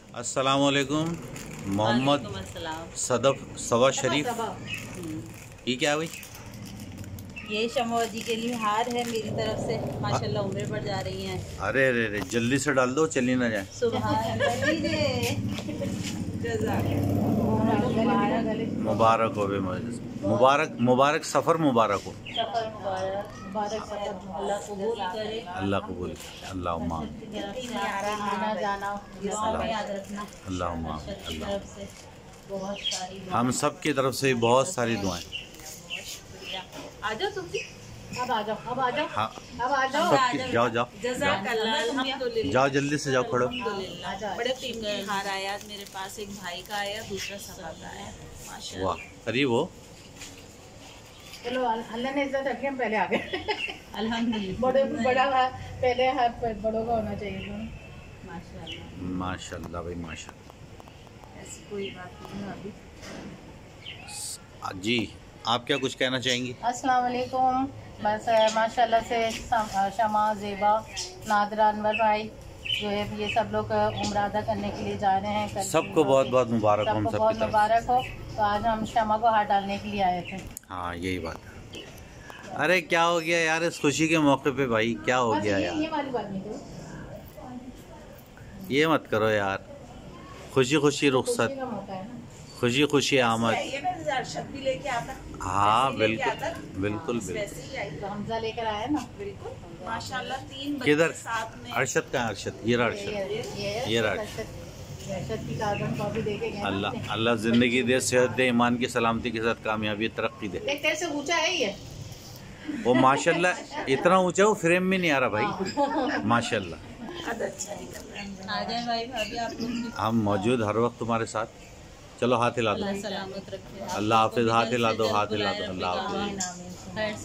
अस्सलाम वालेकुम। मोहम्मद सदफ सवा शरीफ, ये क्या है भाई? ये शमा जी के लिए हार है मेरी तरफ से, माशाल्लाह उम्र बढ़ जा रही हैं। अरे अरे अरे जल्दी से डाल दो, चली ना जाए। मुबारक हो बे, मुबारक मुबारक सफ़र मुबारक हो। अल्लाह कबूल करे, अल्लाह कबूल, अल्लाहुम्मा अल्लाहुम्मा। हम सब की तरफ से बहुत सारी दुआएं। आ जाओ तुम भी, अब आ जाओ, अब आ जाओ, हाँ अब आ जाओ, जाओ जाओ जाओ जल्दी से जाओ, खड़ो। बड़े कीमती हार आया आज मेरे पास, एक भाई का आया, दूसरा सभा का आया, माशाल्लाह। वाह, करीब हो। चलो अल्लाह ने इज्जत रखी, हम पहले आ गए। अल्हम्दुलिल्लाह। बड़ा पहले हाथ बड़ों का होना चाहिए। माशाल्लाह, माशाल्लाह भाई माशाल्लाह। ऐसी कोई बात नहीं है अभी। जी आप क्या कुछ कहना चाहेंगी? अस्सलाम वालेकुम। बस माशाल्लाह से शमा, ज़ेबा, नादरा, अनवर भाई जो है ये सब लोग उम्र अदा करने के लिए जा रहे हैं। सबको बहुत बहुत मुबारक हो, हम सबको सब बहुत की तरफ मुबारक हो। तो आज हम शमा को हाथ डालने के लिए आए थे। हाँ यही बात है। अरे क्या हो गया यार इस खुशी के मौके पे भाई, क्या हो गया यार? ये वाली बात नहीं करो, ये मत करो यार। खुशी खुशी रुखसत, खुशी का मौका है ना। खुशी खुशी आमद। भी लेके आता, हाँ बिल्कुल बिल्कुल बिल्कुल। हमजा लेकर आया ना, बिल्कुल माशाल्लाह। 3 बच्चे किधर साथ में। अरशद का है? अरशद, ये रहा अरशद, ये रहा अरशद। अर्शद की कागन कॉपी देके गए। अल्लाह अल्लाह ज़िंदगी दे, सेहत दे, ईमान की सलामती के साथ कामयाबी तरक्की दे। देख तेरे से ऊंचा है ये। वो माशाल्लाह इतना ऊंचा वो फ्रेम में नहीं आ रहा भाई, माशाल्लाह। अच्छा निकल रहा है। आ जाए भाई भाभी आप लोग भी। हम मौजूद हर वक्त तुम्हारे साथ। चलो हाथ हिला दो। अल्लाह सलामत रखे। अल्लाह हाफिज, हाथ हिला दो, हाथ हिला दो। अल्लाह हाफिज। आमीन।